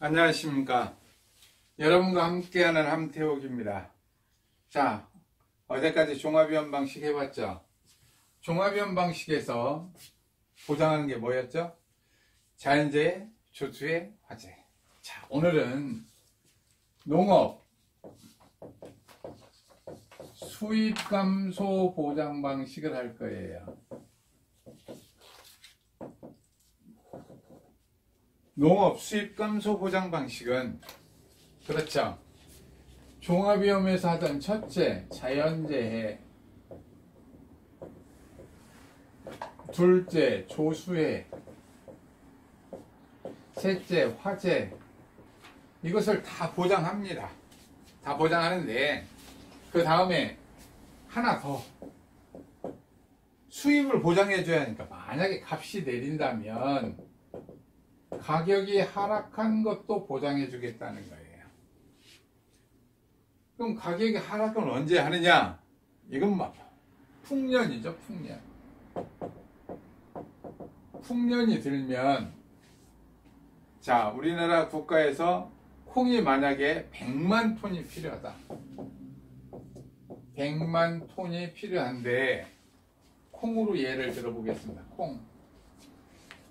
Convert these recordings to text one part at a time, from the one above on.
안녕하십니까. 여러분과 함께하는 함태욱입니다. 자, 어제까지 종합위험 방식 해봤죠? 종합위험 방식에서 보장하는 게 뭐였죠? 자연재해, 조수해, 화재. 자, 오늘은 농업 수입 감소 보장 방식을 할 거예요. 농업 수입 감소 보장 방식은 그렇죠. 종합위험에서 하던 첫째 자연재해, 둘째 조수해, 셋째 화재, 이것을 다 보장합니다. 다 보장하는데 그 다음에 하나 더 수입을 보장해 줘야 하니까 만약에 값이 내린다면 가격이 하락한 것도 보장해 주겠다는 거예요. 그럼 가격이 하락은 언제 하느냐? 이건 막 풍년이죠. 풍년. 풍년이 들면, 자, 우리나라 국가에서 콩이 만약에 100만 톤이 필요하다. 100만 톤이 필요한데 콩으로 예를 들어보겠습니다. 콩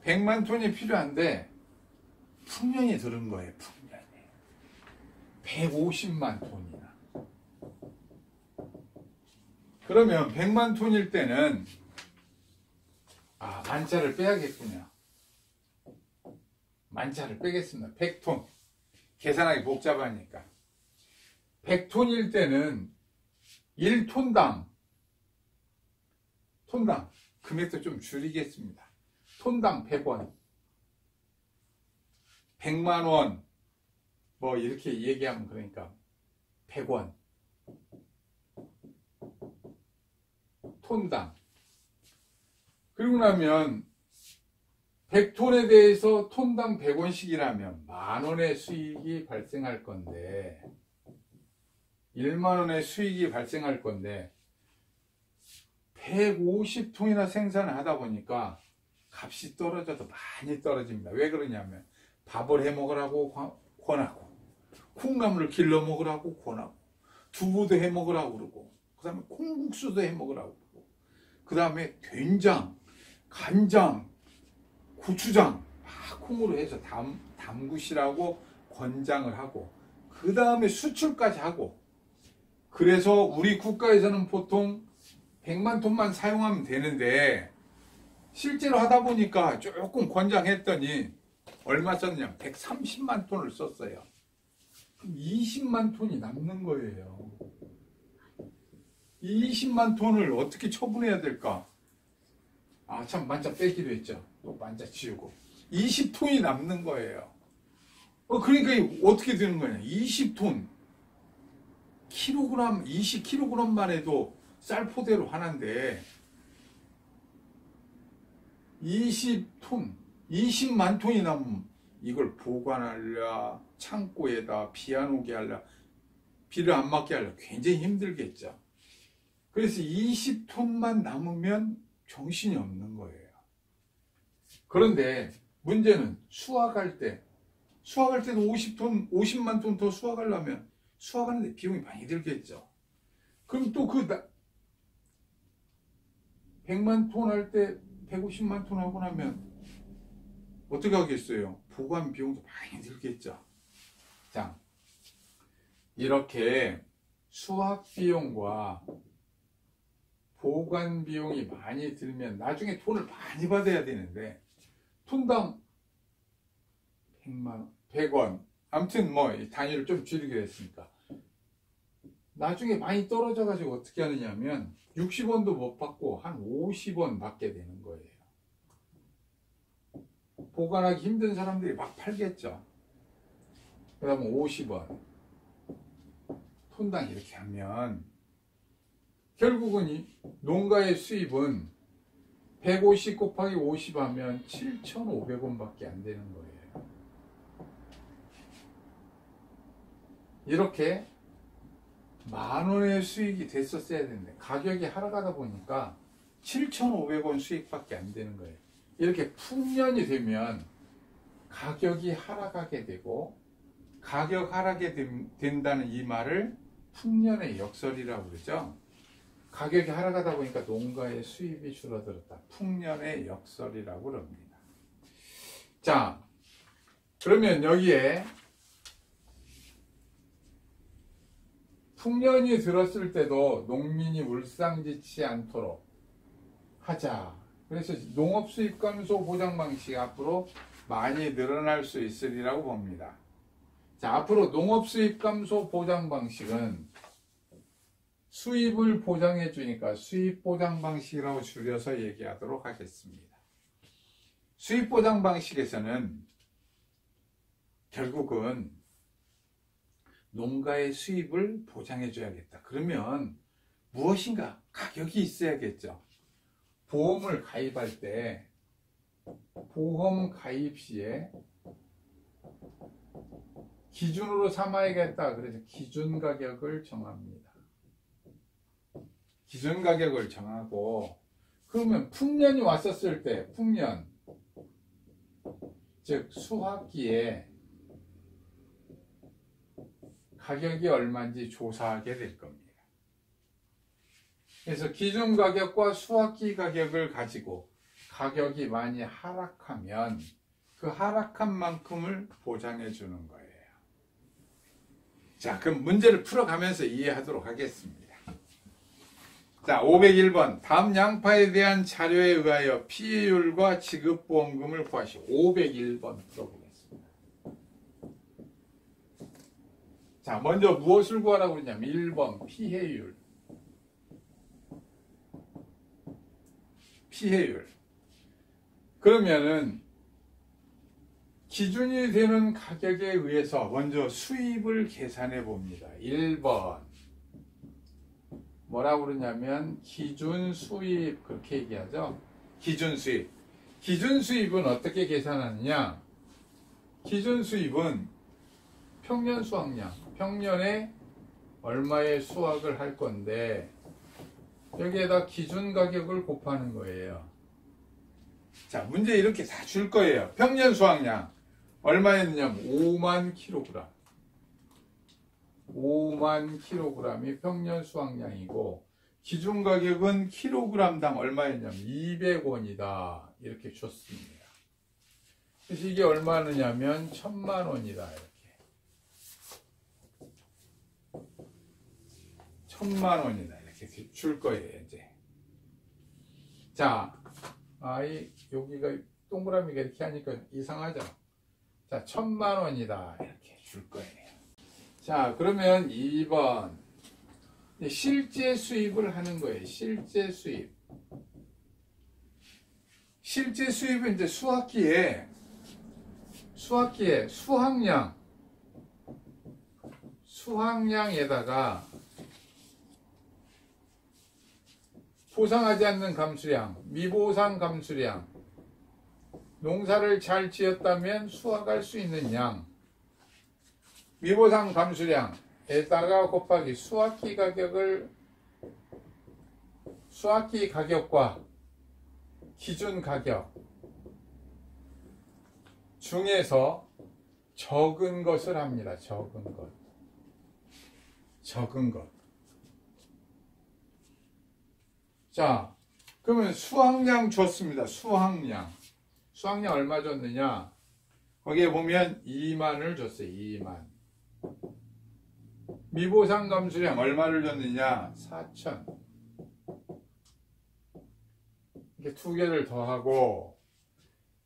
100만 톤이 필요한데 풍년이 들은 거예요. 풍년이 150만 톤이나. 그러면 100만 톤일 때는 만자를 빼야겠군요. 만자를 빼겠습니다. 100톤. 계산하기 복잡하니까. 100톤일 때는 1톤당 금액도 좀 줄이겠습니다. 톤당 100원, 100만원, 뭐 이렇게 얘기하면 그러니까 100원 톤당. 그리고 나면 100톤에 대해서 톤당 100원씩이라면 만원의 수익이 발생할 건데 1만원의 수익이 발생할 건데 150톤이나 생산을 하다 보니까 값이 떨어져도 많이 떨어집니다. 왜 그러냐면 밥을 해 먹으라고 권하고, 콩나물을 길러 먹으라고 권하고, 두부도 해 먹으라고 그러고, 그 다음에 콩국수도 해 먹으라고 그러고, 그 다음에 된장, 간장, 고추장 막 콩으로 해서 담그시라고 권장을 하고, 그 다음에 수출까지 하고. 그래서 우리 국가에서는 보통 100만 톤만 사용하면 되는데 실제로 하다 보니까 조금 권장했더니 얼마 썼냐? 130만 톤을 썼어요. 그럼 20만 톤이 남는 거예요. 20만 톤을 어떻게 처분해야 될까? 참, 만자 빼기로 했죠. 또 만자 지우고 20톤이 남는 거예요. 그러니까 어떻게 되는 거냐? 20톤 킬로그램, 20kg만 해도 쌀포대로 하는데 20톤, 20만 톤이 남으면 이걸 보관하려, 창고에다 비 안 오게 하려, 비를 안 맞게 하려 굉장히 힘들겠죠. 그래서 20톤만 남으면 정신이 없는 거예요. 그런데 문제는 수확할 때도 50만 톤 더 수확하려면 수확하는데 비용이 많이 들겠죠. 그럼 또 100만 톤 할 때 150만 톤 하고 나면 어떻게 하겠어요? 보관 비용도 많이 들겠죠. 자, 이렇게 수확 비용과 보관 비용이 많이 들면 나중에 돈을 많이 받아야 되는데 톤당 100원, 아무튼 뭐 단위를 좀 줄이기로 했으니까 나중에 많이 떨어져 가지고 어떻게 하느냐면 60원도 못 받고 한 50원 받게 되는 거예요. 보관하기 힘든 사람들이 막 팔겠죠. 그러면 50원 톤당 이렇게 하면 결국은 이 농가의 수입은 150 곱하기 50 하면 7,500원 밖에 안 되는 거예요. 이렇게 만원의 수익이 됐었어야 되는데 가격이 하락하다 보니까 7,500원 수익밖에 안 되는 거예요. 이렇게 풍년이 되면 가격이 하락하게 되고, 가격 하락이 된다는 이 말을 풍년의 역설이라고 그러죠. 가격이 하락하다 보니까 농가의 수입이 줄어들었다. 풍년의 역설이라고 그럽니다. 자, 그러면 여기에 풍년이 들었을 때도 농민이 울상지치 않도록 하자. 그래서 농업 수입 감소 보장 방식이 앞으로 많이 늘어날 수 있으리라고 봅니다. 자, 앞으로 농업 수입 감소 보장 방식은 수입을 보장해 주니까 수입 보장 방식이라고 줄여서 얘기하도록 하겠습니다. 수입 보장 방식에서는 결국은 농가의 수입을 보장해 줘야겠다. 그러면 무엇인가 가격이 있어야겠죠. 보험을 가입할 때 보험 가입 시에 기준으로 삼아야겠다. 그래서 기준 가격을 정합니다. 기준 가격을 정하고, 그러면 풍년이 왔었을 때, 풍년, 즉 수확기에 가격이 얼마인지 조사하게 될 겁니다. 그래서 기준 가격과 수확기 가격을 가지고 가격이 많이 하락하면 그 하락한 만큼을 보장해 주는 거예요. 자, 그럼 문제를 풀어가면서 이해하도록 하겠습니다. 자, 501번. 다음 양파에 대한 자료에 의하여 피해율과 지급보험금을 구하시오. 501번 풀어보겠습니다. 자, 먼저 무엇을 구하라고 그러냐면 1번 피해율. 피해율. 그러면은 기준이 되는 가격에 의해서 먼저 수입을 계산해 봅니다. 1번 뭐라고 그러냐면 기준 수입, 그렇게 얘기하죠. 기준 수입. 기준 수입은 어떻게 계산하느냐? 기준 수입은 평년 수확량, 평년에 얼마의 수확을 할 건데 여기에다 기준 가격을 곱하는 거예요. 자, 문제 이렇게 다 줄 거예요. 평년 수확량 얼마였느냐면 5만 킬로그램. 5만 킬로그램이 평년 수확량이고 기준 가격은 킬로그램당 얼마였냐면 200원이다. 이렇게 줬습니다. 그래서 이게 얼마느냐면 1000만 원이다. 이렇게. 1000만 원이다. 이렇게 줄 거예요, 이제. 자, 여기가 동그라미가 이렇게 하니까 이상하죠? 자, 1000만 원이다. 이렇게 줄 거예요. 자, 그러면 2번. 실제 수입을 하는 거예요. 실제 수입. 실제 수입은 이제 수확기에 수확량에다가 보상하지 않는 감수량, 미보상 감수량, 농사를 잘 지었다면 수확할 수 있는 양, 미보상 감수량에다가 곱하기 수확기 가격과 기준 가격 중에서 적은 것을 합니다. 적은 것. 자, 그러면 수확량 줬습니다. 수확량 얼마 줬느냐? 거기에 보면 2만을 줬어요. 2만. 미보상 감수량 얼마를 줬느냐? 4천. 이렇게 두 개를 더하고,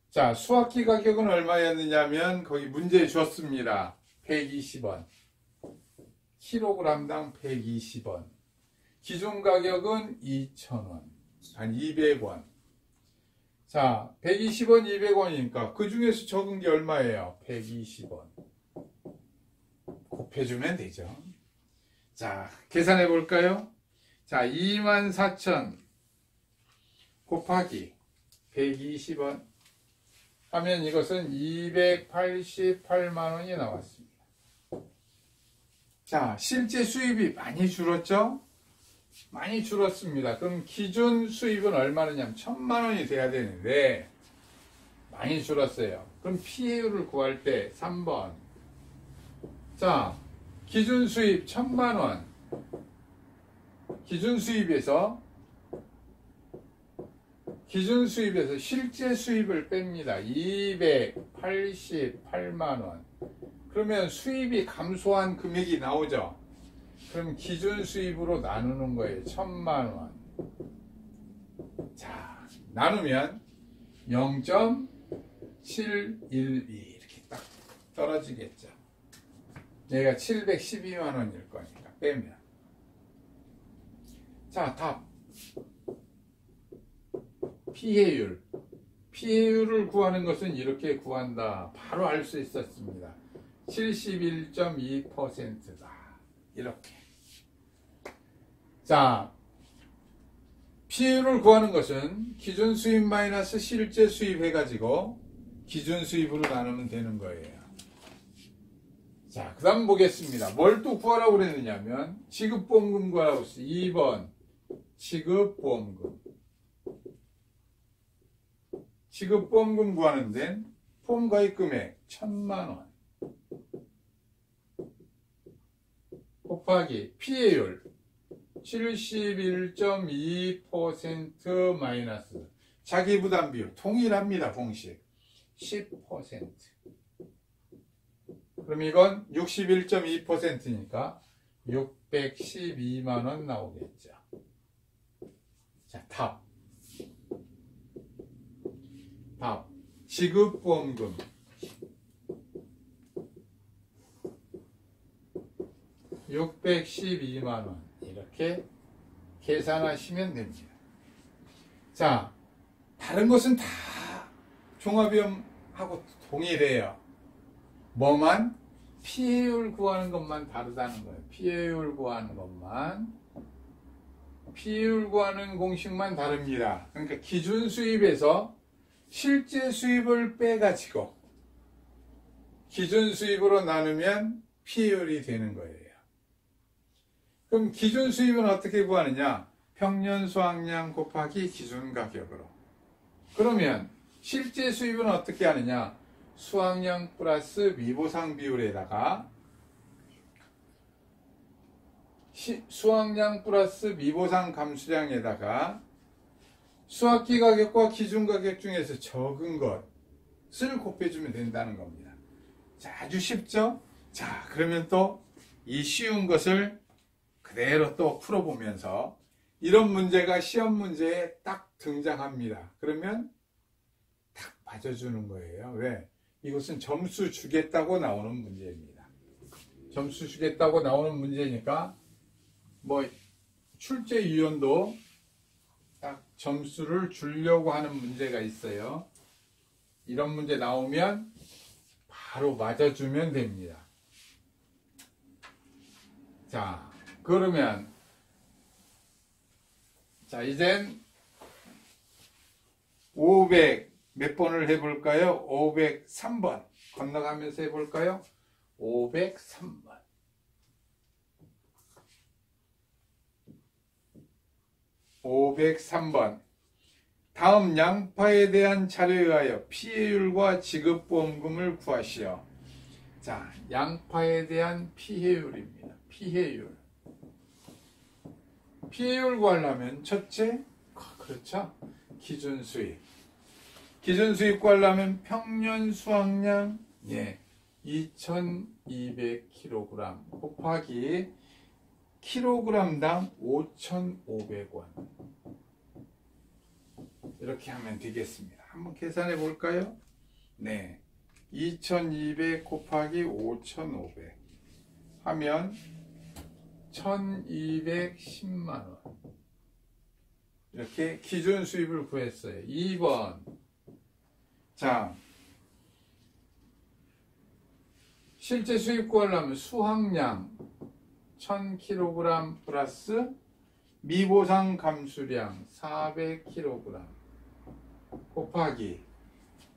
자, 수확기 가격은 얼마였느냐면 거기 문제에 줬습니다. 120원. 킬로그램당 120원. 기준 가격은 2,000원. 한 200원. 자, 120원, 200원이니까 그 중에서 적은 게 얼마예요? 120원. 곱해주면 되죠. 자, 계산해 볼까요? 자, 24,000 곱하기 120원 하면 이것은 288만 원이 나왔습니다. 자, 실제 수입이 많이 줄었죠? 많이 줄었습니다. 그럼 기준 수입은 얼마냐면 1000만 원이 돼야 되는데 많이 줄었어요. 그럼 피해율을 구할 때 3번. 자, 기준 수입 1000만원. 기준 수입에서 실제 수입을 뺍니다. 288만원. 그러면 수입이 감소한 금액이 나오죠. 그럼 기준 수입으로 나누는 거예요. 1000만원. 자, 나누면 0.712 이렇게 딱 떨어지겠죠. 얘가 712만원일 거니까 빼면. 자, 답. 피해율을 구하는 것은 이렇게 구한다. 바로 알 수 있었습니다. 71.2%다. 이렇게. 자, 피해율을 구하는 것은 기준 수입 마이너스 실제 수입 해가지고 기준 수입으로 나누면 되는 거예요. 자, 그 다음 보겠습니다. 뭘 또 구하라고 그랬느냐면 지급보험금 구하라고 했어요. 2번 지급보험금. 지급보험금 구하는 데는 보험가입 금액 1000만원 곱하기 피해율 71.2% 마이너스 자기부담비율 동일합니다. 공식 10%. 그럼 이건 61.2%니까 612만원 나오겠죠. 자, 답. 지급보험금 612만원 이렇게 계산하시면 됩니다. 자, 다른 것은 다 종합비용하고 동일해요. 뭐만? 피해율 구하는 것만 다르다는 거예요. 피해율 구하는 공식만 다릅니다. 그러니까 기준 수입에서 실제 수입을 빼가지고 기준 수입으로 나누면 피해율이 되는 거예요. 그럼 기준 수입은 어떻게 구하느냐? 평년 수확량 곱하기 기준 가격으로. 그러면 실제 수입은 어떻게 하느냐? 수확량 플러스 미보상 비율에다가 수확량 플러스 미보상 감수량에다가 수확기 가격과 기준 가격 중에서 적은 것을 곱해주면 된다는 겁니다. 자, 아주 쉽죠? 자, 그러면 또 이 쉬운 것을 그대로 또 풀어보면서 이런 문제가 시험 문제에 딱 등장합니다. 그러면 딱 맞아주는 거예요. 왜? 이것은 점수 주겠다고 나오는 문제입니다. 점수 주겠다고 나오는 문제니까 뭐 출제 위원도 딱 점수를 주려고 하는 문제가 있어요. 이런 문제 나오면 바로 맞아주면 됩니다. 자, 그러면 자, 이젠 500 몇 번을 해볼까요? 503번 건너가면서 해볼까요? 503번. 다음 양파에 대한 자료에 의하여 피해율과 지급보험금을 구하시오. 자, 양파에 대한 피해율입니다. 피해율 구하려면 첫째, 그렇죠? 기준 수입 구하려면 평년 수확량 2200kg 곱하기 kg당 5,500원. 이렇게 하면 되겠습니다. 한번 계산해 볼까요? 네. 2200 곱하기 5,500 하면 1210만원. 이렇게 기준 수입을 구했어요. 2번. 자, 실제 수입 구하려면 수확량 1000kg 플러스 미보상 감수량 400kg 곱하기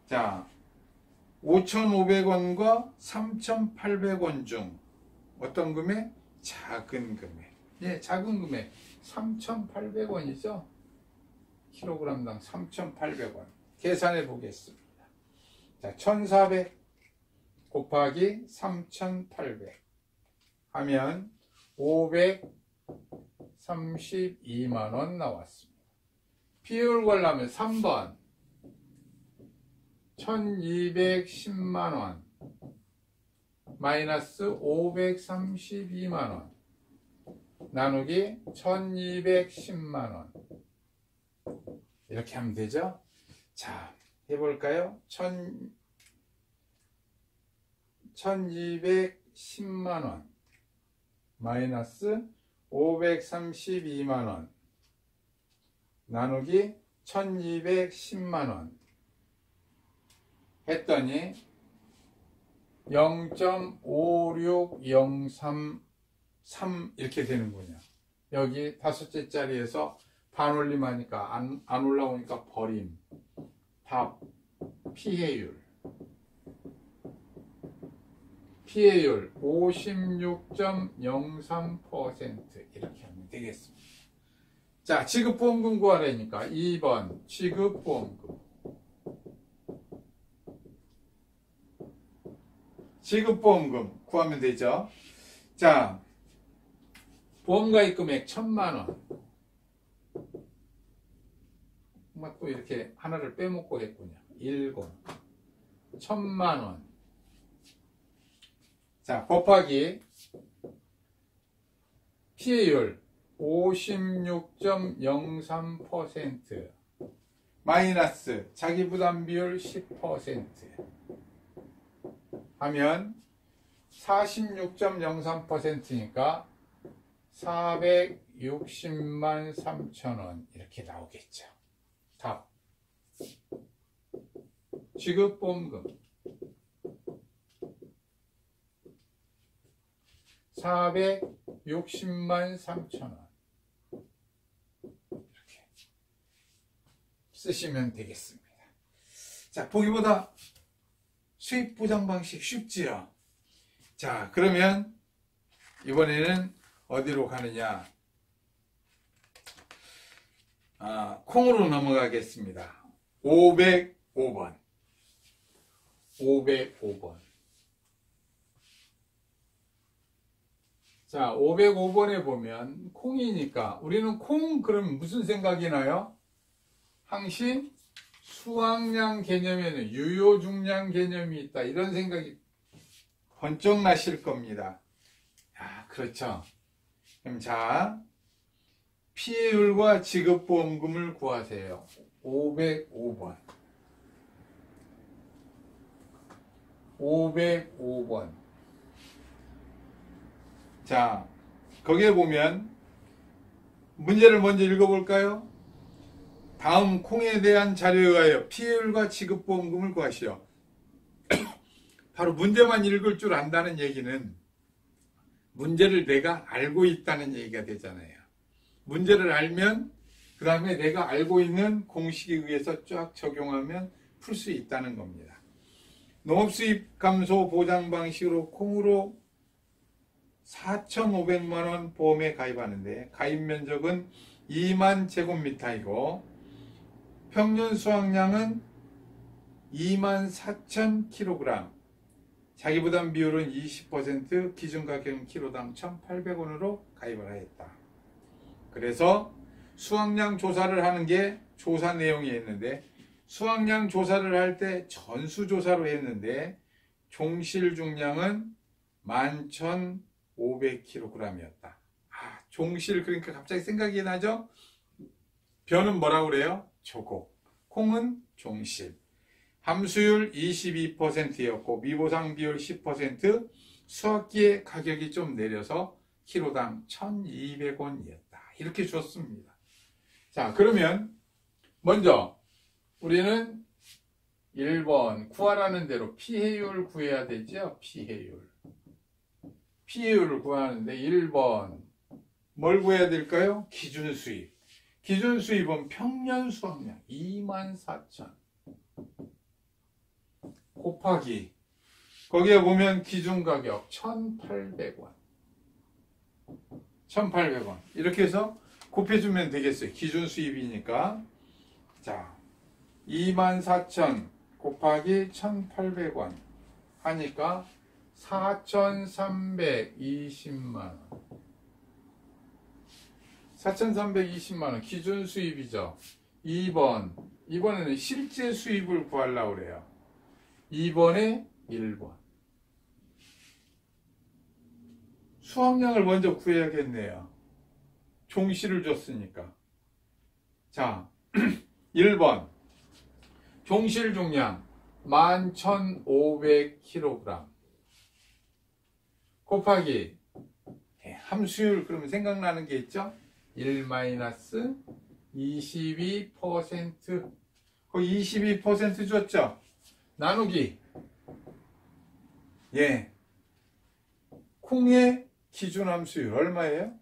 자 5,500원과 3,800원 중 어떤 금액? 작은 금액. 예, 작은 금액 3,800원이죠. kg당 3,800원. 계산해 보겠습니다. 자, 자, 1400 곱하기 3800 하면 532만원 나왔습니다. 비율 구하려면 3번 1210만원 마이너스 532만원 나누기 1210만원 이렇게 하면 되죠. 자, 해볼까요? 1210만원 마이너스 532만원 나누기 1210만원 했더니 0.56033 이렇게 되는군요. 여기 다섯째 자리에서 반올림하니까 안 올라오니까 버림. 답 피해율 56.03% 이렇게 하면 되겠습니다. 자, 지급보험금 구하라니까 2번 지급보험금. 지급보험금 구하면 되죠. 자, 보험가입 금액 1000만원. 또 이렇게 하나를 빼먹고 했군요. 10 1000만원. 자, 곱하기 피해율 56.03% 마이너스 자기부담비율 10% 하면 46.03%니까 460만 3천원 이렇게 나오겠죠. 답 지급보험금 460만 3천원 이렇게 쓰시면 되겠습니다. 자, 보기보다 수입 보장 방식 쉽지요. 자, 그러면 이번에는 어디로 가느냐? 콩으로 넘어가겠습니다. 505번. 505번. 자, 505번에 보면 콩이니까 우리는 콩 그러면 무슨 생각이 나요? 항시 수확량 개념에는 유효 중량 개념이 있다. 이런 생각이 번쩍 나실 겁니다. 그렇죠. 그럼 자, 피해율과 지급보험금을 구하세요. 505번. 505번. 자, 거기에 보면 문제를 먼저 읽어볼까요? 다음 콩에 대한 자료에 의하여 피해율과 지급보험금을 구하시오. 바로 문제만 읽을 줄 안다는 얘기는 문제를 내가 알고 있다는 얘기가 되잖아요. 문제를 알면 그 다음에 내가 알고 있는 공식에 의해서 쫙 적용하면 풀 수 있다는 겁니다. 농업수입 감소 보장 방식으로 콩으로 4,500만원 보험에 가입하는데 가입 면적은 2만 제곱미터이고 평균 수확량은 24,000kg, 자기부담 비율은 20%, 기준가격은 키로당 1,800원으로 가입을 하였다. 그래서 수확량 조사를 하는 게 조사 내용이 있는데 수확량 조사를 할 때 전수조사로 했는데 종실 중량은 11,500kg이었다. 종실 그러니까 갑자기 생각이 나죠? 벼는 뭐라고 그래요? 조곡. 콩은 종실. 함수율 22%였고 미보상 비율 10%, 수확기의 가격이 좀 내려서 키로당 1,200원이었다. 이렇게 줬습니다. 자, 그러면 먼저 우리는 1번 구하라는 대로 피해율 구해야 되죠. 피해율. 피해율을 구하는데 1번 뭘 구해야 될까요? 기준수입. 기준수입은 평년 수확량 24,000 곱하기 거기에 보면 기준가격 1,800원 1,800원 이렇게 해서 곱해주면 되겠어요. 기준수입이니까. 자, 24,000 곱하기 1,800원 하니까 4,320만원. 4,320만원 기준 수입이죠. 2번. 이번에는 실제 수입을 구하려고 그래요. 2번에 1번. 수확량을 먼저 구해야겠네요. 종씨를 줬으니까. 자, 1번. 종실 종량 11,500kg 곱하기 함수율 그러면 생각나는 게 있죠? 1-22%. 거기 22% 줬죠? 나누기 콩의 기준 함수율 얼마예요?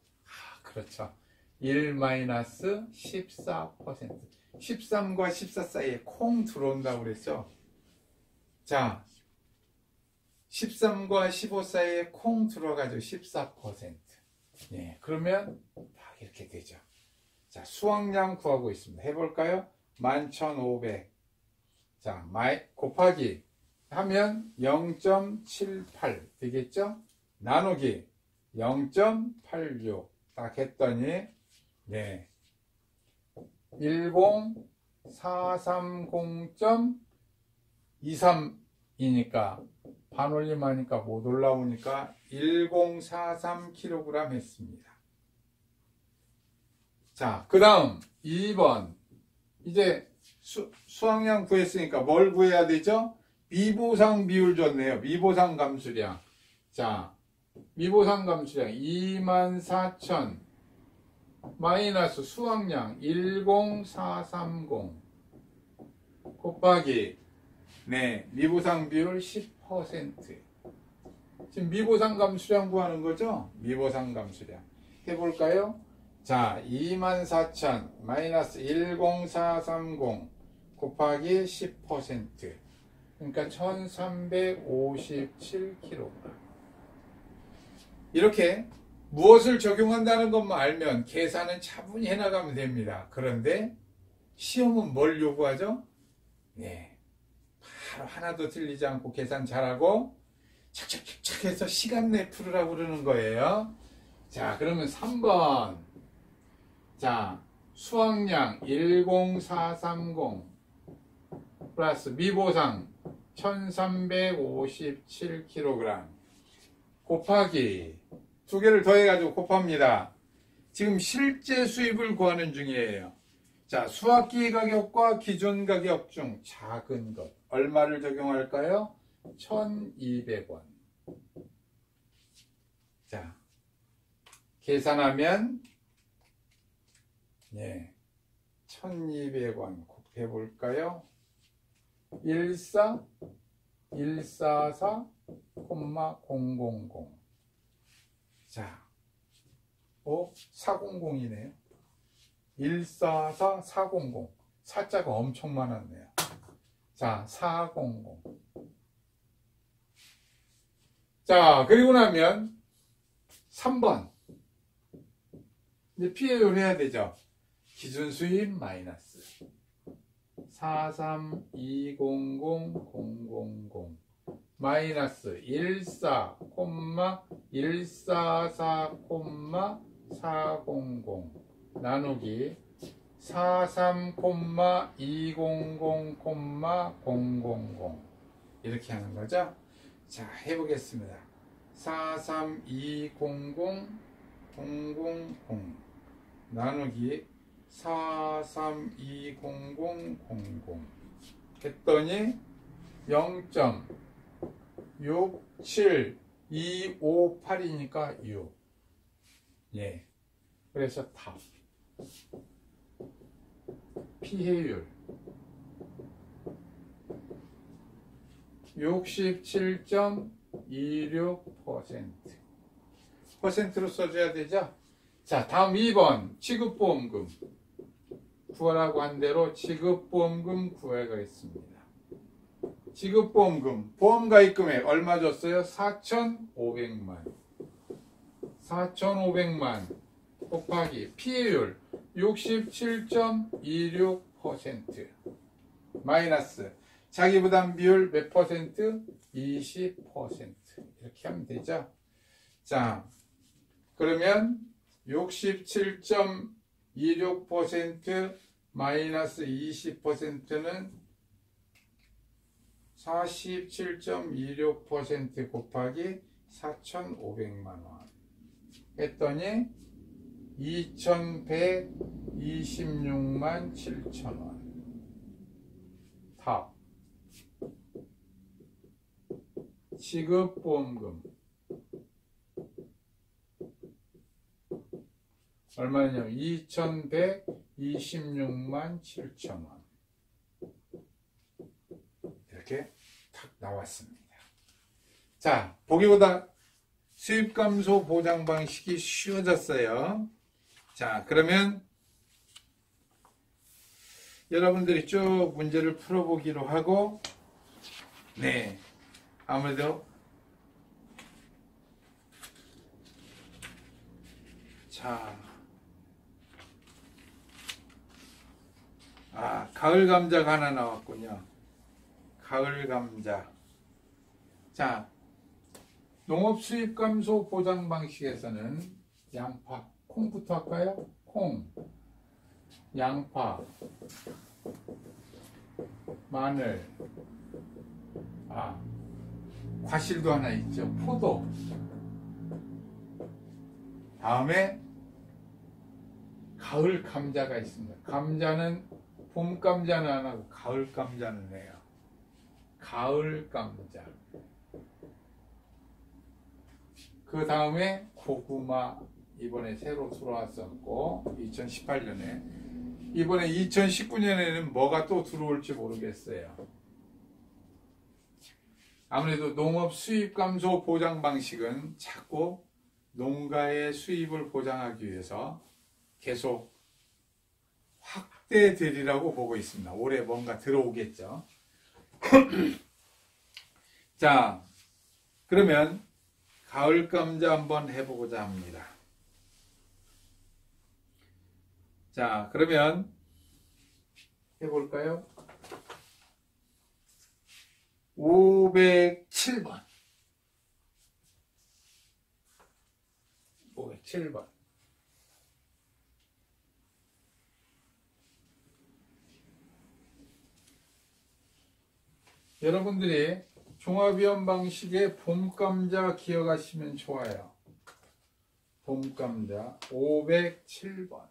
그렇죠. 1-14%. 13과 14 사이에 콩 들어온다고 그랬죠? 자, 13과 15 사이에 콩 들어가죠. 14%. 그러면 딱 이렇게 되죠. 자, 수확량 구하고 있습니다. 해볼까요? 11,500. 자, 곱하기 하면 0.78 되겠죠? 나누기 0.86 딱 했더니 10430.23이니까 반올림하니까 못 올라오니까 1043kg 했습니다. 자, 그 다음 2번. 이제 수확량 구했으니까 뭘 구해야 되죠? 미보상 비율 줬네요. 미보상 감수량. 자, 미보상 감수량 24,000 마이너스 수확량 10430 곱하기 미보상 비율 10%. 지금 미보상 감수량 구하는 거죠? 미보상 감수량 해볼까요? 자, 24,000 마이너스 10430 곱하기 10%. 그러니까 1357kg. 이렇게 무엇을 적용한다는 것만 알면 계산은 차분히 해나가면 됩니다. 그런데 시험은 뭘 요구하죠? 바로 하나도 틀리지 않고 계산 잘하고 착착착착 해서 시간 내 풀으라고 그러는 거예요. 자, 그러면 3번. 자, 수확량 10430 플러스 미보상 1357kg 곱하기 두 개를 더해가지고 곱합니다. 지금 실제 수입을 구하는 중이에요. 자, 수확기 가격과 기존 가격 중 작은 것 얼마를 적용할까요? 1,200원. 자, 계산하면 1,200원 곱해볼까요? 144,000. 자, 400이네요. 144400. 사자가 엄청 많았네요. 자, 400. 자, 그리고 나면 3번. 이제 피해율 해야 되죠. 기준 수입 마이너스 43200,000 마이너스 14,144,400 나누기 43,200,000 이렇게 하는 거죠. 자, 해보겠습니다. 43200,000 나누기 43200,000 했더니 0.67258이니까 6. 그래서 답. 피해율 67.26%. 퍼센트로 써줘야 되죠? 자, 다음 2번 지급보험금 구하라고 한 대로 지급보험금 구해가겠습니다. 지급보험금 보험가입금액 얼마 줬어요? 4,500만 4,500만 곱하기 피해율 67.26% 마이너스 자기 부담 비율 몇 퍼센트? 20%. 이렇게 하면 되죠. 자, 그러면 67.26% 마이너스 20%는 47.26% 곱하기 4,500만 원 했더니 2,126만 7천 원. 답. 지급보험금 얼마냐면 2,126만 7천 원. 이렇게 탁 나왔습니다. 자, 보기보다 수입감소 보장 방식이 쉬워졌어요. 자, 그러면 여러분들이 쭉 문제를 풀어보기로 하고, 네, 아무래도 자, 가을 감자가 하나 나왔군요. 가을 감자. 자, 농업 수입 감소 보장 방식에서는 양파, 콩부터 할까요? 콩, 양파, 마늘, 과실도 하나 있죠. 포도. 다음에 가을 감자가 있습니다. 감자는 봄 감자는 안 하고 가을 감자는 해요. 가을 감자. 그 다음에 고구마 이번에 새로 들어왔었고 2018년에 이번에 2019년에는 뭐가 또 들어올지 모르겠어요. 아무래도 농업 수입 감소 보장 방식은 자꾸 농가의 수입을 보장하기 위해서 계속 확대되리라고 보고 있습니다. 올해 뭔가 들어오겠죠. 자, 그러면 가을 감자 한번 해보고자 합니다. 자, 그러면 해볼까요? 507번. 507번. 여러분들이 종합위원 방식의 봄감자 기억하시면 좋아요. 봄감자 507번.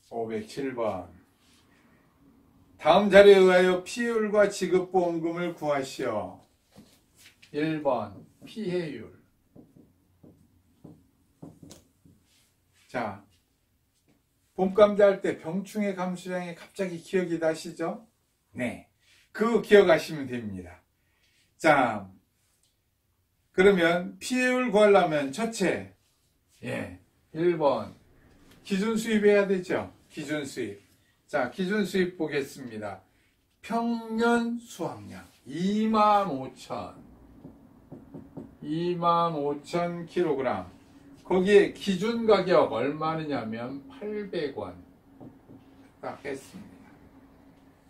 507번. 다음 자료에 의하여 피해율과 지급보험금을 구하시오. 1번 피해율. 자, 봄감자 할 때 병충해 감수량이 갑자기 기억이 나시죠? 네, 그거 기억하시면 됩니다. 자, 그러면 피해율 구하려면 첫째, 1번 기준 수입해야 되죠? 기준 수입. 자, 기준 수입 보겠습니다. 평년 수확량 25,000kg. 거기에 기준 가격 얼마냐면 800원 딱 했습니다.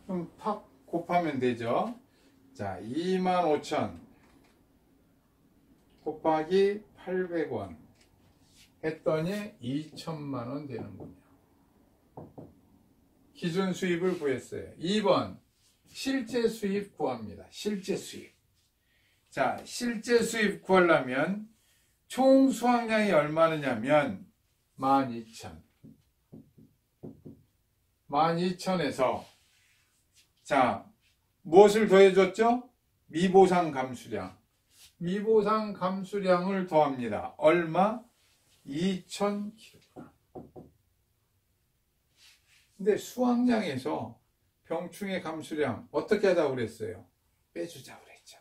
그럼 탁 곱하면 되죠. 자, 25,000 곱하기 800원 했더니 2천만 원 되는군요. 기준 수입을 구했어요. 2번 실제 수입 구합니다. 실제 수입. 자, 실제 수입 구하려면 총 수확량이 얼마냐면 12,000. 12,000에서 자, 무엇을 더해줬죠? 미보상 감수량. 미보상 감수량을 더합니다. 얼마? 2,000kg. 근데 수확량에서 병충해 감수량 어떻게 하자고 그랬어요? 빼주자고 그랬죠.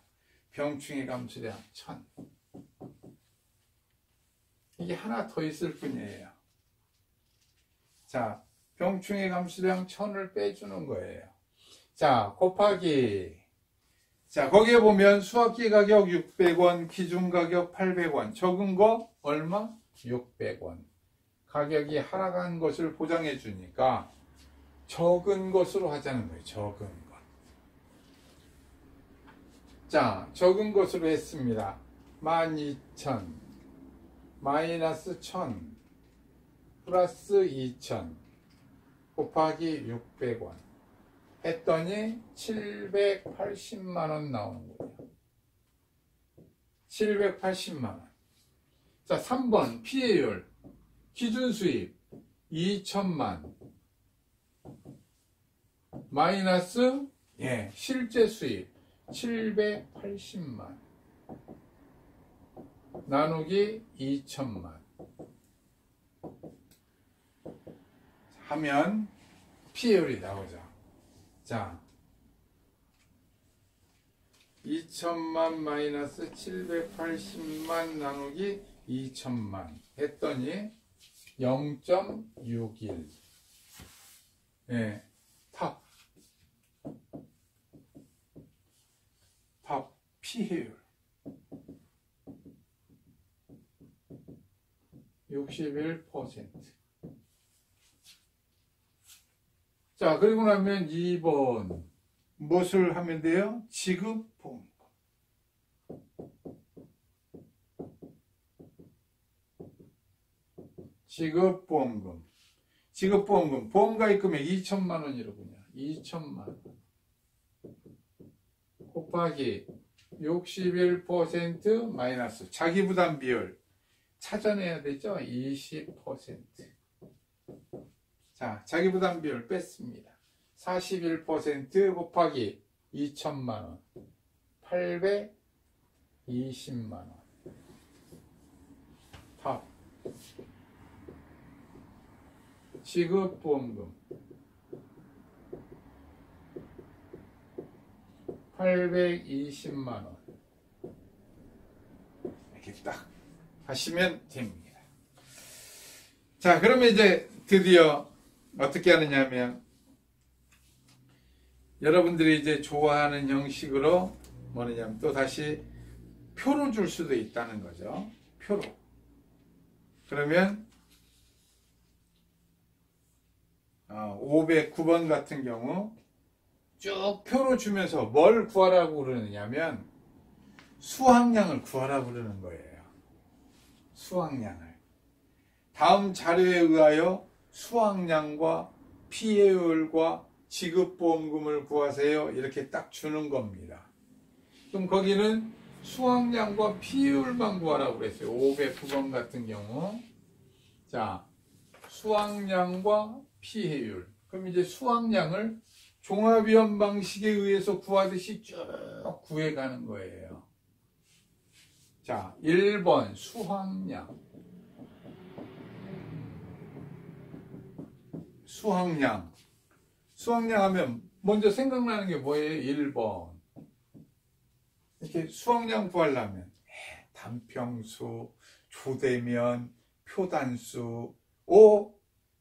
병충해 감수량 1,000. 이게 하나 더 있을 뿐이에요. 자, 병충해 감수량 1,000을 빼주는 거예요. 자, 곱하기. 자, 거기에 보면 수확기 가격 600원, 기준 가격 800원. 적은 거 얼마? 600원. 가격이 하락한 것을 보장해 주니까 적은 것으로 하자는 거예요. 적은 것. 자, 적은 것으로 했습니다. 12,000 마이너스 1,000 플러스 2,000 곱하기 600원 했더니 780만 원 나오는 거예요. 780만 원. 자, 3번 피해율 기준 수입 2천만 마이너스 실제 수입 780만 나누기 2천만 하면 피해율이 나오죠. 자, 2천만 마이너스 780만 나누기 2천만 했더니 0.61. 탑 피해율 61%. 자, 그리고 나면 2번 무엇을 하면 돼요? 지급보험금. 지급보험금 보험가입 금액 2천만 원이로군요. 2천만 원 곱하기 61% 마이너스 자기부담 비율 찾아내야 되죠. 20%. 자, 자기부담 비율 뺐습니다. 41% 곱하기 2천만 원 820만 원. 답. 지급보험금 820만 원. 이렇게 딱 하시면 됩니다. 자, 그러면 이제 드디어 어떻게 하느냐면 여러분들이 이제 좋아하는 형식으로 뭐냐면 또 다시 표로 줄 수도 있다는 거죠. 표로. 그러면 509번 같은 경우 쭉 표로 주면서 뭘 구하라고 그러느냐면 수확량을 구하라고 그러는 거예요. 수확량을. 다음 자료에 의하여 수확량과 피해율과 지급보험금을 구하세요. 이렇게 딱 주는 겁니다. 그럼 거기는 수확량과 피해율만 구하라고 그랬어요. 509번 같은 경우. 자, 수확량과 피해율. 그럼 이제 수확량을 종합위험 방식에 의해서 구하듯이 쭉 구해가는 거예요. 자, 1번 수확량. 수확량 하면 먼저 생각나는 게 뭐예요? 1번. 이렇게 수확량 구하려면 단평수, 조대면, 표단수.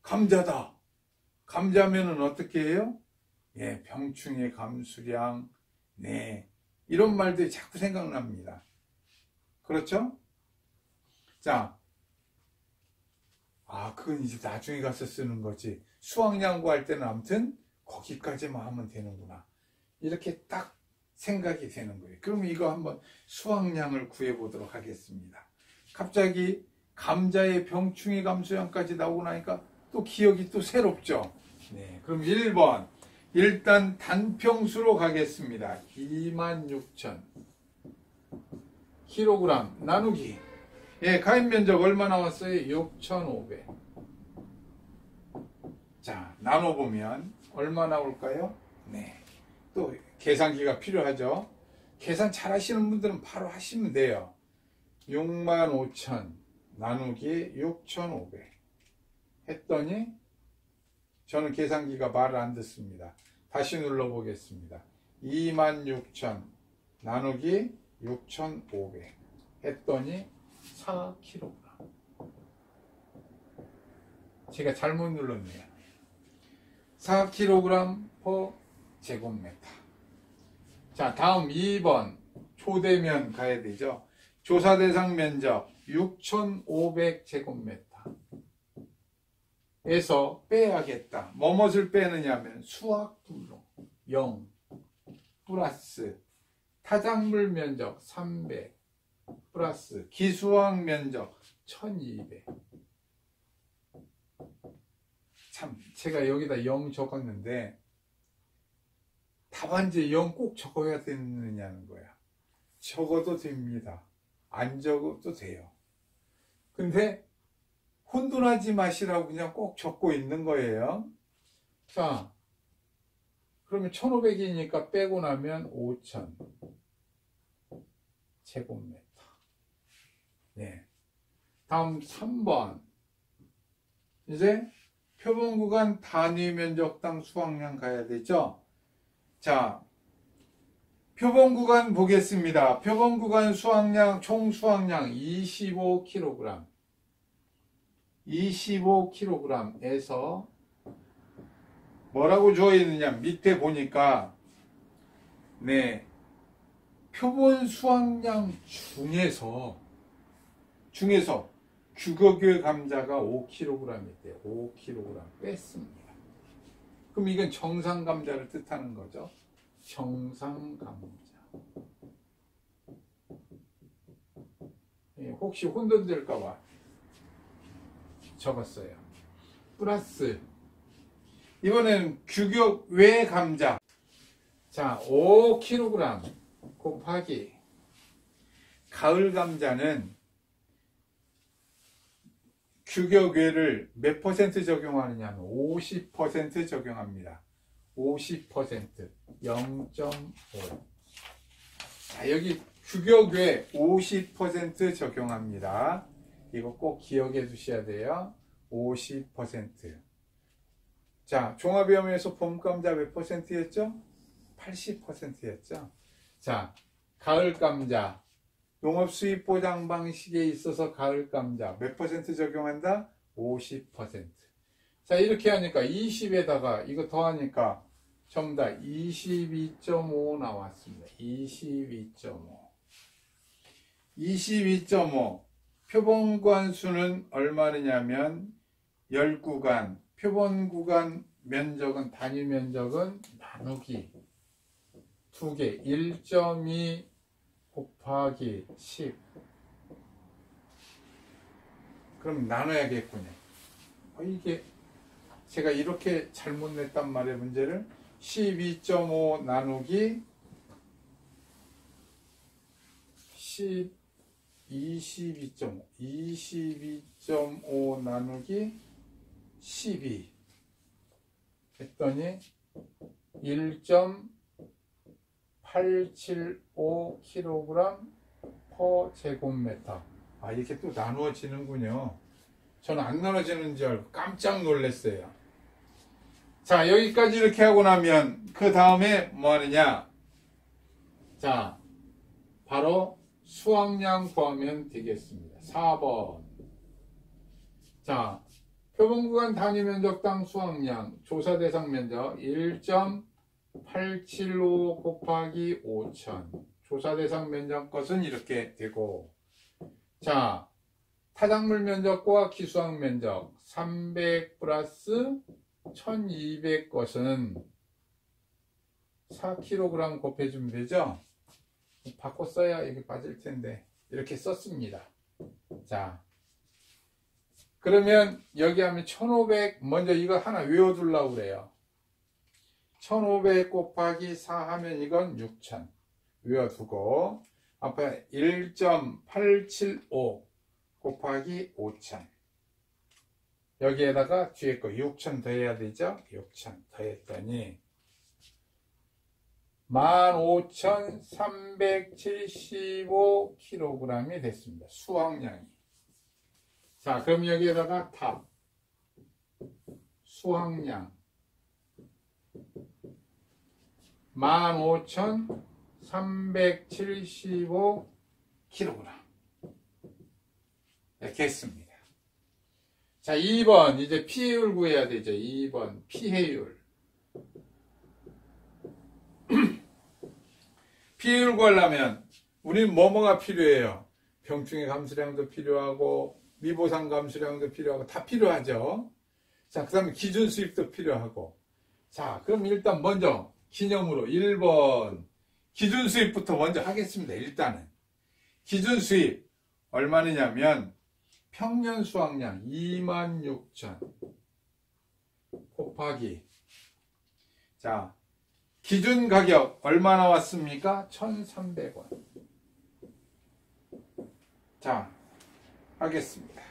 감자다. 감자면은 어떻게 해요? 병충해 감수량. 이런 말들이 자꾸 생각납니다. 그렇죠? 자, 그건 이제 나중에 가서 쓰는 거지. 수확량 구할 때는 아무튼 거기까지만 하면 되는구나. 이렇게 딱 생각이 되는 거예요. 그럼 이거 한번 수확량을 구해보도록 하겠습니다. 갑자기 감자의 병충해 감수량까지 나오고 나니까 또 기억이 또 새롭죠. 그럼 1번 일단 단평수로 가겠습니다. 26,000 kg 나누기 가입 면적 얼마 나왔어요? 6,500. 자, 나눠보면 얼마 나올까요? 또 계산기가 필요하죠. 계산 잘 하시는 분들은 바로 하시면 돼요. 65,000 나누기 6,500 했더니 저는 계산기가 말을 안 듣습니다. 다시 눌러보겠습니다. 26,000 나누기 6,500 했더니 4kg. 제가 잘못 눌렀네요. 4kg per 제곱미터. 자, 다음 2번 조대면 가야 되죠. 조사 대상 면적 6,500 제곱미터. 에서 빼야겠다. 뭐뭇을 빼느냐 하면 수확분로 0 플러스 타작물 면적 300 플러스 기수학 면적 1200. 참 제가 여기다 0 적었는데 답안지에 0 꼭 적어야 되느냐는 거야. 적어도 됩니다. 안 적어도 돼요. 근데 혼돈하지 마시라고 그냥 꼭 적고 있는 거예요. 자, 그러면 1500이니까 빼고 나면 5000 제곱미터. 네. 다음 3번. 이제 표본 구간 단위 면적당 수확량 가야 되죠. 자, 표본 구간 보겠습니다. 표본 구간 수확량, 총 수확량 25kg. 25kg에서 뭐라고 주어 있느냐? 밑에 보니까, 네. 표본 수확량 중에서 규격의 감자가 5kg이대요. 5kg 뺐습니다. 그럼 이건 정상 감자를 뜻하는 거죠. 정상 감자. 혹시 혼돈될까봐 적었어요. 플러스 이번에는 규격 외 감자. 자, 5kg 곱하기 가을 감자는 규격 외를 몇 퍼센트 적용하느냐면 50% 적용합니다. 50% 0.5. 자, 여기 규격 외 50% 적용합니다. 이거 꼭 기억해 두셔야 돼요. 50%. 자, 종합위험에서 봄감자 몇 퍼센트였죠? 80%였죠. 자, 가을 감자. 농업 수입 보장 방식에 있어서 가을 감자 몇 퍼센트 적용한다? 50%. 자, 이렇게 하니까 20에다가 이거 더하니까 전부 다 22.5 나왔습니다. 22.5. 22.5. 표본 구간 수는 얼마냐면 10구간. 표본 구간 면적은, 단위 면적은 나누기 2개. 1.2 곱하기 10. 그럼 나눠야겠군요. 이게 제가 이렇게 잘못 냈단 말이에요. 문제를 12.5 나누기 22.5 나누기 12 했더니 1.875kg per 제곱미터. 아, 이렇게 또 나누어지는군요. 저는 안 나눠지는 줄 알고 깜짝 놀랐어요. 자, 여기까지 이렇게 하고 나면 그 다음에 뭐 하느냐? 자, 바로 수확량 구하면 되겠습니다. 4번. 자, 표본 구간 단위 면적당 수확량, 조사 대상 면적 1.875 곱하기 5000. 조사 대상 면적 것은 이렇게 되고, 자, 타작물 면적과 기수학 면적 300 플러스 1200 것은 4kg 곱해주면 되죠? 바꿔 써야 여기 빠질 텐데 이렇게 썼습니다. 자, 그러면 여기 하면 1500, 먼저 이거 하나 외워두려고 그래요. 1500 곱하기 4 하면 이건 6000 외워두고, 앞에 1.875 곱하기 5000, 여기에다가 뒤에 거 6000 더해야 되죠. 6000 더했더니 15,375kg이 됐습니다. 수확량이. 자, 그럼 여기에다가 답. 수확량 15,375kg. 이렇게 했습니다. 자, 2번 이제 피해율 구해야 되죠. 2번 피해율. 피해율 구하려면 우리는 뭐뭐가 필요해요? 병충해 감수량도 필요하고 미보상 감수량도 필요하고 다 필요하죠. 자, 그 다음에 기준 수입도 필요하고. 자, 그럼 일단 먼저 기념으로 1번 기준 수입부터 먼저 하겠습니다. 일단은 기준 수입 얼마느냐면 평년 수확량 26,000 곱하기, 자, 기준 가격 얼마 나왔습니까? 1,300원. 자, 하겠습니다.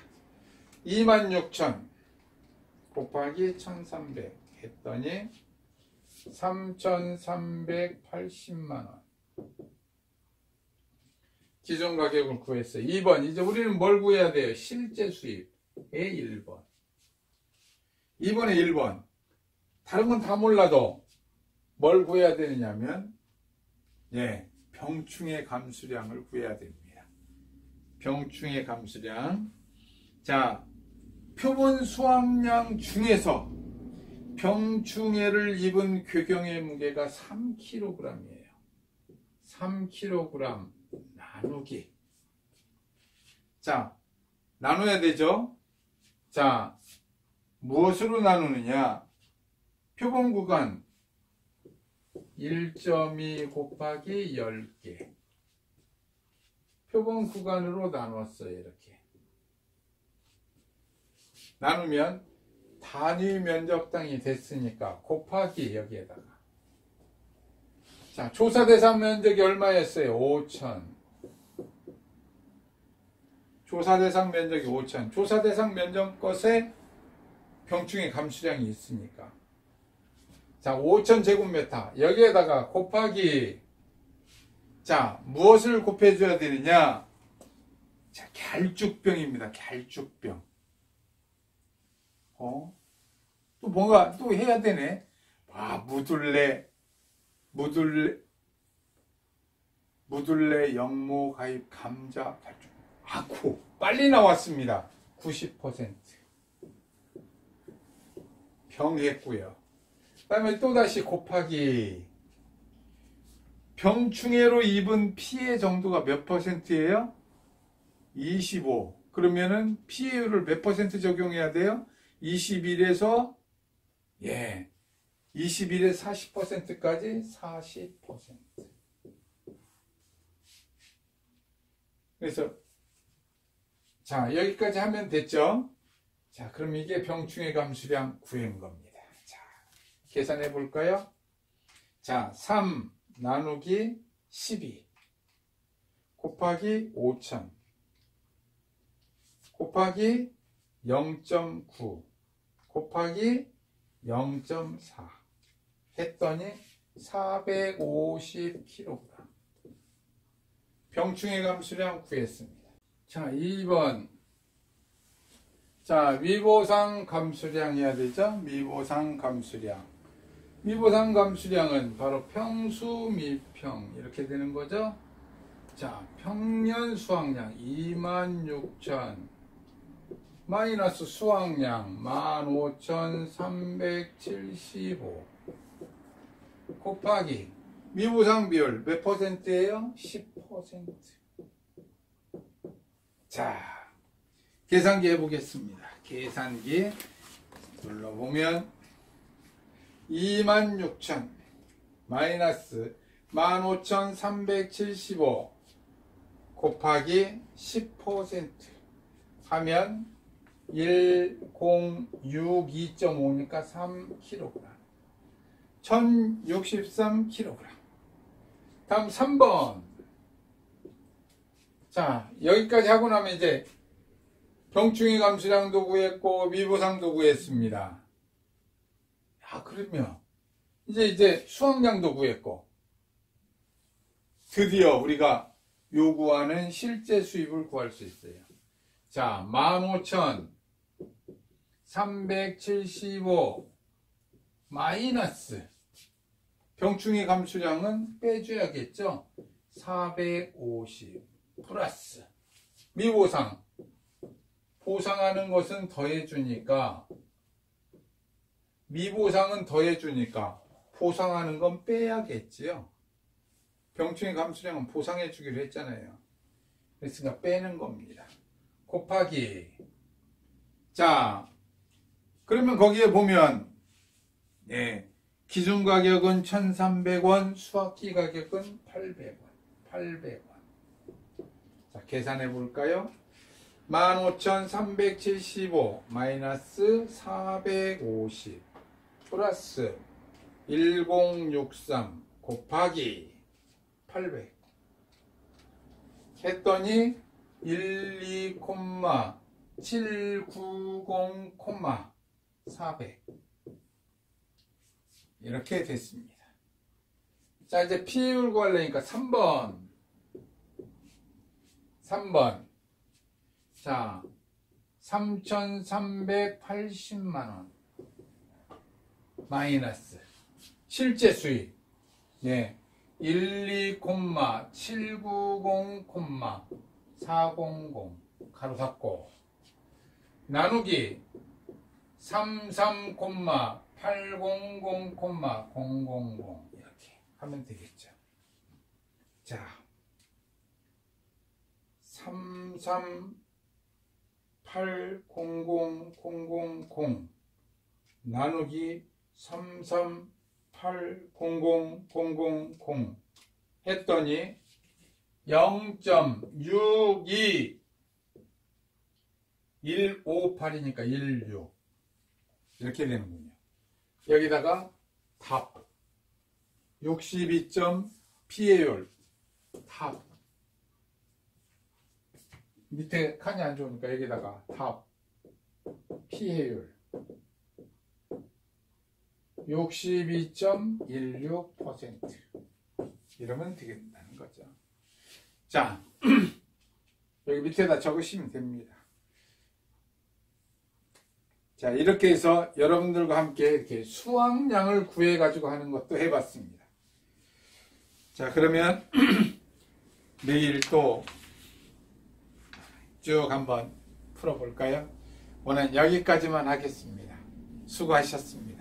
26,000 곱하기 1,300 했더니 3,380만원. 기존 가격을 구했어요. 2번. 이제 우리는 뭘 구해야 돼요? 실제 수입의 1번. 2번에 1번. 다른 건 다 몰라도 뭘 구해야 되느냐면, 예, 병충해 감수량을 구해야 됩니다. 병충해 감수량. 자, 표본 수확량 중에서 병충해를 입은 괴경의 무게가 3kg이에요. 3kg 나누기. 자, 나눠야 되죠? 자, 무엇으로 나누느냐? 표본 구간 1.2 곱하기 10개. 표본 구간으로 나눴어요. 이렇게. 나누면 단위 면적당이 됐으니까 곱하기 여기에다가. 자, 조사 대상 면적이 얼마였어요? 5,000. 조사 대상 면적이 5,000. 조사 대상 면적 것에 병충해 감수량이 있으니까. 자, 5,000제곱미터. 여기에다가 곱하기. 자, 무엇을 곱해줘야 되느냐? 자, 갤쭉병입니다. 갤쭉병. 또 뭔가 또 해야 되네. 아, 무둘레, 영모, 가입, 감자, 갤쭉. 아쿠. 빨리 나왔습니다. 90%. 병했고요. 그 다음에 또다시 곱하기. 병충해로 입은 피해 정도가 몇 %예요? 25. 그러면은 피해율을 몇 % 적용해야 돼요? 21에서 21에 40%까지 40%. 그래서 자, 여기까지 하면 됐죠? 자, 그럼 이게 병충해 감수량 구한 겁니다. 자, 계산해 볼까요? 자, 3 나누기 12 곱하기 5,000 곱하기 0.9 곱하기 0.4 했더니 450kg. 병충해 감수량 구했습니다. 자, 2번. 자, 미보상 감수량 해야 되죠? 미보상 감수량. 미보상 감수량은 바로 평수 미평 이렇게 되는 거죠. 자, 평년 수확량 26,000 마이너스 수확량 15,375 곱하기 미보상 비율 몇 %예요? 10%. 자, 계산기 해보겠습니다. 계산기 눌러보면 26,000 마이너스 15,375 곱하기 10% 하면 1062.5니까 3kg. 1063kg. 다음 3번. 자, 여기까지 하고 나면 이제 병충해 감수량도 구했고 미보상도 구했습니다. 아, 그러면 이제 수확량도 구했고 드디어 우리가 요구하는 실제 수입을 구할 수 있어요. 자, 15,375 마이너스 병충해 감수량은 빼줘야겠죠. 450 플러스 미보상. 보상하는 것은 더해주니까, 미보상은 더해주니까 보상하는 건 빼야겠지요. 병충해 감수량은 보상해주기로 했잖아요. 그러니까 빼는 겁니다. 곱하기. 자, 그러면 거기에 보면 기준 가격은 1,300원, 수확기 가격은 800원. 자, 계산해 볼까요? 15,375 마이너스 450 플러스 1063 곱하기 800 했더니 12,790,400 이렇게 됐습니다. 자, 이제 피해율 구하려니까 3번. 자, 3,380만원 마이너스 실제 수익 12,790,400 가로 닫고 나누기 33,800,000 이렇게 하면 되겠죠. 자, 33,800,000 나누기 33,800,000 했더니 0.62 158이니까 16 이렇게 되는군요. 여기다가 답 62점 피해율 답 밑에 칸이 안 좋으니까 여기다가 답 피해율 62.16% 이러면 되겠다는 거죠. 자, 여기 밑에다 적으시면 됩니다. 자, 이렇게 해서 여러분들과 함께 이렇게 수확량을 구해 가지고 하는 것도 해봤습니다. 자, 그러면 내일 또 쭉 한번 풀어볼까요? 오늘 여기까지만 하겠습니다. 수고하셨습니다.